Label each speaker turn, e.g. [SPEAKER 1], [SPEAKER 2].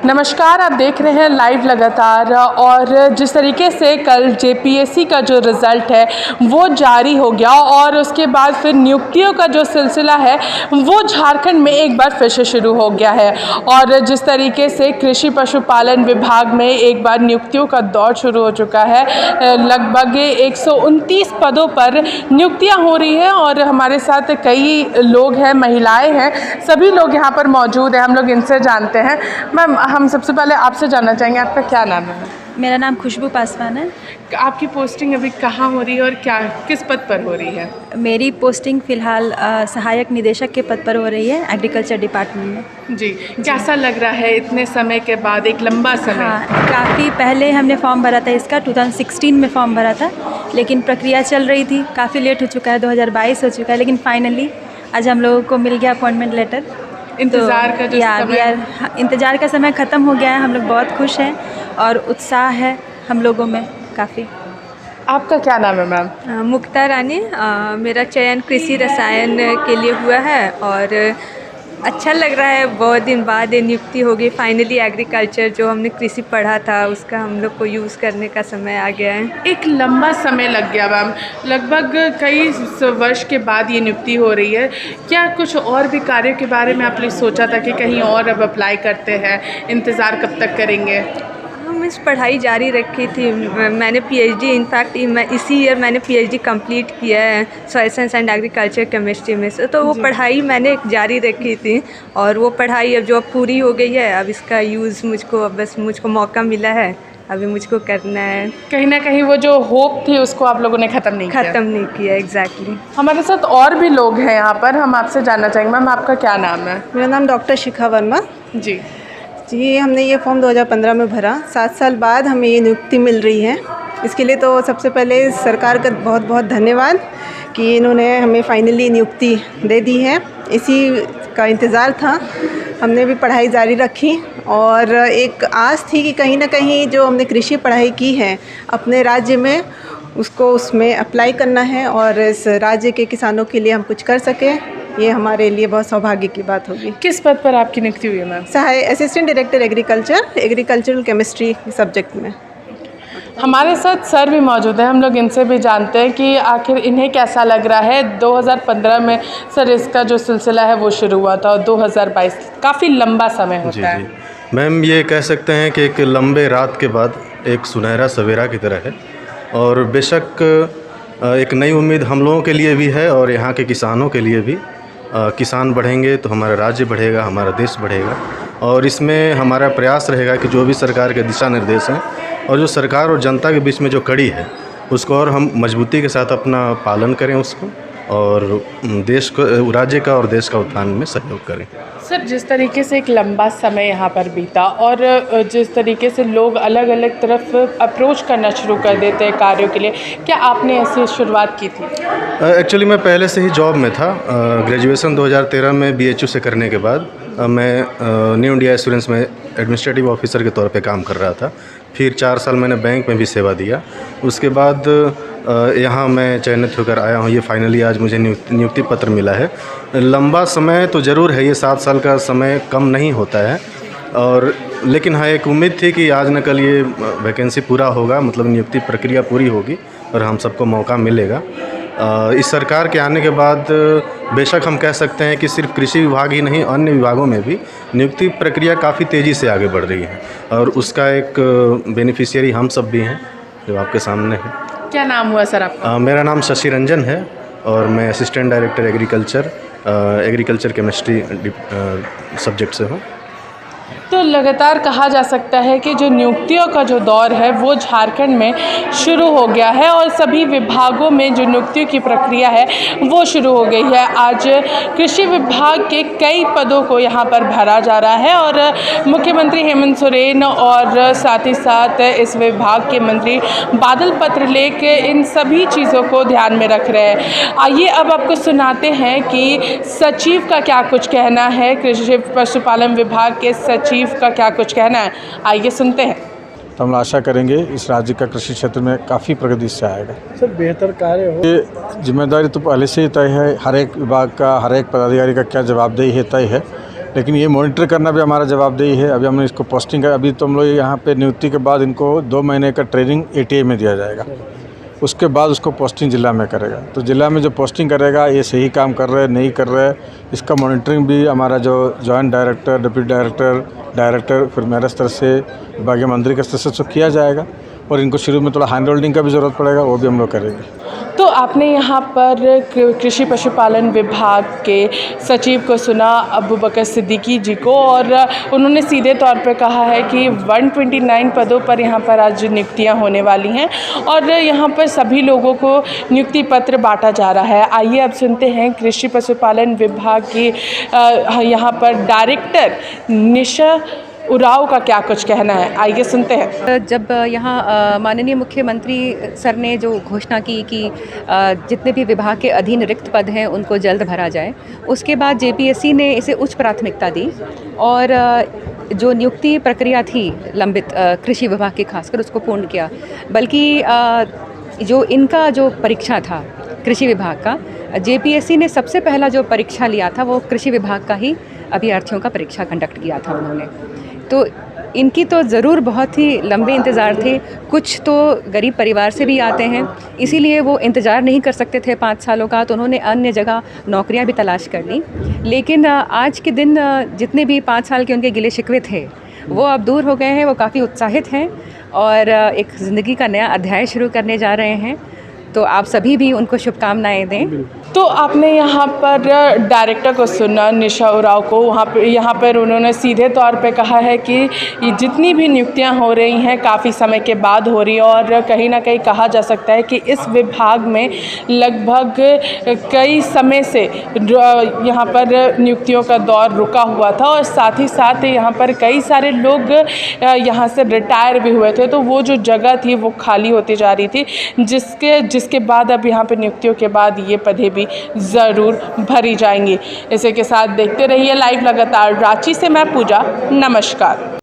[SPEAKER 1] नमस्कार, आप देख रहे हैं लाइव लगातार। और जिस तरीके से कल जेपीएससी का जो रिज़ल्ट है वो जारी हो गया और उसके बाद फिर नियुक्तियों का जो सिलसिला है वो झारखंड में एक बार फिर से शुरू हो गया है। और जिस तरीके से कृषि पशुपालन विभाग में एक बार नियुक्तियों का दौर शुरू हो चुका है, लगभग 129 पदों पर नियुक्तियां हो रही हैं और हमारे साथ कई लोग हैं, महिलाएं हैं, सभी लोग यहाँ पर मौजूद हैं। हम लोग इनसे जानते हैं। मैम, हम सबसे पहले आपसे जानना चाहेंगे, आपका क्या नाम है?
[SPEAKER 2] मेरा नाम खुशबू पासवान है।
[SPEAKER 1] आपकी पोस्टिंग अभी कहाँ हो रही है और किस पद पर हो रही है?
[SPEAKER 2] मेरी पोस्टिंग फ़िलहाल सहायक निदेशक के पद पर हो रही है एग्रीकल्चर डिपार्टमेंट में।
[SPEAKER 1] जी, कैसा लग रहा है इतने समय के बाद, एक लंबा समय?
[SPEAKER 2] हाँ, काफ़ी पहले हमने फॉर्म भरा था इसका, 2016 में फॉर्म भरा था, लेकिन प्रक्रिया चल रही थी, काफ़ी लेट हो चुका है, 2022 हो चुका है, लेकिन फाइनली आज हम लोगों को मिल गया अपॉइंटमेंट लेटर।
[SPEAKER 1] इंतज़ार का जो समय,
[SPEAKER 2] इंतज़ार का समय ख़त्म हो गया है। हम लोग बहुत खुश हैं और उत्साह है हम लोगों में काफ़ी।
[SPEAKER 1] आपका क्या नाम है मैम?
[SPEAKER 3] मुक्ता रानी। मेरा चयन कृषि रसायन के लिए हुआ है और अच्छा लग रहा है। बहुत दिन बाद ये नियुक्ति होगी। फाइनली एग्रीकल्चर जो हमने कृषि पढ़ा था उसका हम लोग को यूज़ करने का समय आ गया है।
[SPEAKER 1] एक लंबा समय लग गया मैम, लगभग कई वर्ष के बाद ये नियुक्ति हो रही है। क्या कुछ और भी कार्यों के बारे में आपने सोचा था कि कहीं और अब अप्लाई करते हैं, इंतज़ार कब तक करेंगे?
[SPEAKER 3] हम इस पढ़ाई जारी रखी थी। मैंने पीएचडी, इनफैक्ट मैं इसी ईयर मैंने पीएचडी कंप्लीट किया है soil science and agriculture chemistry में से। तो वो पढ़ाई मैंने जारी रखी थी और वो पढ़ाई अब पूरी हो गई है। अब इसका यूज़ मुझको मौका मिला है, अभी मुझको करना है।
[SPEAKER 1] कहीं ना कहीं वो जो होप थी उसको आप लोगों ने ख़त्म नहीं
[SPEAKER 3] किया। एग्जैक्टली।
[SPEAKER 1] हमारे साथ और भी लोग हैं यहाँ पर, हम आपसे जानना चाहेंगे। मैम, आपका क्या नाम है?
[SPEAKER 4] मेरा नाम डॉक्टर शिखा वर्मा।
[SPEAKER 1] जी,
[SPEAKER 4] हमने ये फॉर्म 2015 में भरा। 7 साल बाद हमें ये नियुक्ति मिल रही है। इसके लिए तो सबसे पहले सरकार का बहुत बहुत धन्यवाद कि इन्होंने हमें फाइनली नियुक्ति दे दी है। इसी का इंतज़ार था। हमने भी पढ़ाई जारी रखी और एक आस थी कि कहीं ना कहीं जो हमने कृषि पढ़ाई की है अपने राज्य में उसको उसमें अप्लाई करना है और इस राज्य के किसानों के लिए हम कुछ कर सकें। ये हमारे लिए बहुत सौभाग्य की बात होगी।
[SPEAKER 1] किस पद पर आपकी नियुक्ति हुई है ma'am?
[SPEAKER 4] Assistant director agricultural chemistry subject में।
[SPEAKER 1] हमारे साथ सर भी मौजूद हैं, हम लोग इनसे भी जानते हैं कि आखिर इन्हें कैसा लग रहा है। 2015 में सर इसका जो सिलसिला है वो शुरू हुआ था और 2022 काफ़ी लंबा समय होता है।
[SPEAKER 5] मैम, ये कह सकते हैं कि एक लंबे रात के बाद एक सुनहरा सवेरा की तरह है और बेशक एक नई उम्मीद हम लोगों के लिए भी है और यहाँ के किसानों के लिए भी। किसान बढ़ेंगे तो हमारा राज्य बढ़ेगा, हमारा देश बढ़ेगा और इसमें हमारा प्रयास रहेगा कि जो भी सरकार के दिशा निर्देश हैं और जो सरकार और जनता के बीच में जो कड़ी है उसको और हम मजबूती के साथ अपना पालन करें उसको और देश को, राज्य का और देश का उत्थान में सहयोग करें।
[SPEAKER 1] सर, जिस तरीके से एक लंबा समय यहाँ पर बीता और जिस तरीके से लोग अलग अलग तरफ अप्रोच करना शुरू कर देते हैं कार्यों के लिए, क्या आपने ऐसी शुरुआत की थी?
[SPEAKER 5] एक्चुअली मैं पहले से ही जॉब में था। ग्रेजुएशन 2013 में BHU से करने के बाद मैं न्यू इंडिया एश्योरेंस में एडमिनिस्ट्रेटिव ऑफिसर के तौर पे काम कर रहा था। फिर 4 साल मैंने बैंक में भी सेवा दिया। उसके बाद यहाँ मैं चयनित होकर आया हूँ। ये फाइनली आज मुझे नियुक्ति पत्र मिला है। लंबा समय तो ज़रूर है, ये 7 साल का समय कम नहीं होता है और लेकिन हाँ, एक उम्मीद थी कि आज न कल ये वैकेंसी पूरा होगा, मतलब नियुक्ति प्रक्रिया पूरी होगी और हम सबको मौका मिलेगा। इस सरकार के आने के बाद बेशक हम कह सकते हैं कि सिर्फ कृषि विभाग ही नहीं, अन्य विभागों में भी नियुक्ति प्रक्रिया काफ़ी तेज़ी से आगे बढ़ रही है और उसका एक बेनिफिशियरी हम सब भी हैं जो आपके सामने है।
[SPEAKER 1] क्या नाम हुआ सर आपका?
[SPEAKER 5] मेरा नाम शशि रंजन है और मैं assistant director agriculture chemistry subject से हूँ।
[SPEAKER 1] तो लगातार कहा जा सकता है कि जो नियुक्तियों का जो दौर है वो झारखंड में शुरू हो गया है और सभी विभागों में जो नियुक्तियों की प्रक्रिया है वो शुरू हो गई है। आज कृषि विभाग के कई पदों को यहाँ पर भरा जा रहा है और मुख्यमंत्री हेमंत सोरेन और साथ ही साथ इस विभाग के मंत्री बादल पत्रलेख इन सभी चीज़ों को ध्यान में रख रहे हैं। आइए अब आपको सुनाते हैं कि सचिव का क्या कुछ कहना है, कृषि पशुपालन विभाग के सचिव का क्या कुछ कहना है, आइए सुनते हैं।
[SPEAKER 6] तो हम आशा करेंगे इस राज्य का कृषि क्षेत्र में काफ़ी प्रगति इससे आएगा।
[SPEAKER 7] सर, बेहतर कार्य हो।
[SPEAKER 6] ये जिम्मेदारी तो पहले से ही तय है, हर एक विभाग का, हर एक पदाधिकारी का क्या जवाबदेही है तय है। लेकिन ये मॉनिटर करना भी हमारा जवाबदेही है। अभी हमने इसको पोस्टिंग कर, अभी तो हम लोग यहाँ पे नियुक्ति के बाद इनको 2 महीने का ट्रेनिंग ATA में दिया जाएगा, उसके बाद उसको पोस्टिंग जिला में करेगा। तो जिला में जो पोस्टिंग करेगा ये सही काम कर रहे हैं नहीं कर रहे हैं, इसका मॉनिटरिंग भी हमारा जो जॉइंट डायरेक्टर, डिप्टी डायरेक्टर फिर मेरे स्तर से विभागीय मंत्री के स्तर से सब किया जाएगा। और इनको शुरू में थोड़ा हैंड होल्डिंग का भी ज़रूरत पड़ेगा, वो भी हम लोग करेंगे।
[SPEAKER 1] तो आपने यहाँ पर कृषि पशुपालन विभाग के सचिव को सुना, अबू बकर सिद्दीकी जी को, और उन्होंने सीधे तौर पर कहा है कि 129 पदों पर यहाँ पर आज नियुक्तियाँ होने वाली हैं और यहाँ पर सभी लोगों को नियुक्ति पत्र बांटा जा रहा है। आइए अब सुनते हैं कृषि पशुपालन विभाग की यहाँ पर डायरेक्टर निशा उराव का क्या कुछ कहना है, आइए सुनते हैं।
[SPEAKER 7] जब यहाँ माननीय मुख्यमंत्री सर ने जो घोषणा की कि जितने भी विभाग के अधीन रिक्त पद हैं उनको जल्द भरा जाए, उसके बाद JPSC ने इसे उच्च प्राथमिकता दी और जो नियुक्ति प्रक्रिया थी लंबित कृषि विभाग की खासकर उसको पूर्ण किया। बल्कि जो इनका जो परीक्षा था कृषि विभाग का, JPSC ने सबसे पहला जो परीक्षा लिया था वो कृषि विभाग का ही अभ्यर्थियों का परीक्षा कंडक्ट किया था उन्होंने। तो इनकी तो ज़रूर बहुत ही लंबे इंतज़ार थे। कुछ तो गरीब परिवार से भी आते हैं, इसीलिए वो इंतज़ार नहीं कर सकते थे 5 सालों का, तो उन्होंने अन्य जगह नौकरियां भी तलाश कर ली। लेकिन आज के दिन जितने भी 5 साल के उनके गिले शिकवे थे वो अब दूर हो गए हैं। वो काफ़ी उत्साहित हैं और एक ज़िंदगी का नया अध्याय शुरू करने जा रहे हैं। तो आप सभी भी उनको शुभकामनाएं दें।
[SPEAKER 1] तो आपने यहाँ पर डायरेक्टर को सुना, निशा उराव को, यहाँ पर उन्होंने सीधे तौर पे कहा है कि ये जितनी भी नियुक्तियाँ हो रही हैं काफ़ी समय के बाद हो रही है और कहीं ना कहीं कहा जा सकता है कि इस विभाग में लगभग कई समय से यहाँ पर नियुक्तियों का दौर रुका हुआ था और साथ ही साथ यहाँ पर कई सारे लोग यहाँ से रिटायर भी हुए थे। तो वो जो जगह थी वो खाली होती जा रही थी, जिसके बाद अब यहाँ पर नियुक्तियों के बाद ये पदें भी ज़रूर भरी जाएंगी। इसी के साथ देखते रहिए लाइव लगातार। रांची से मैं पूजा, नमस्कार।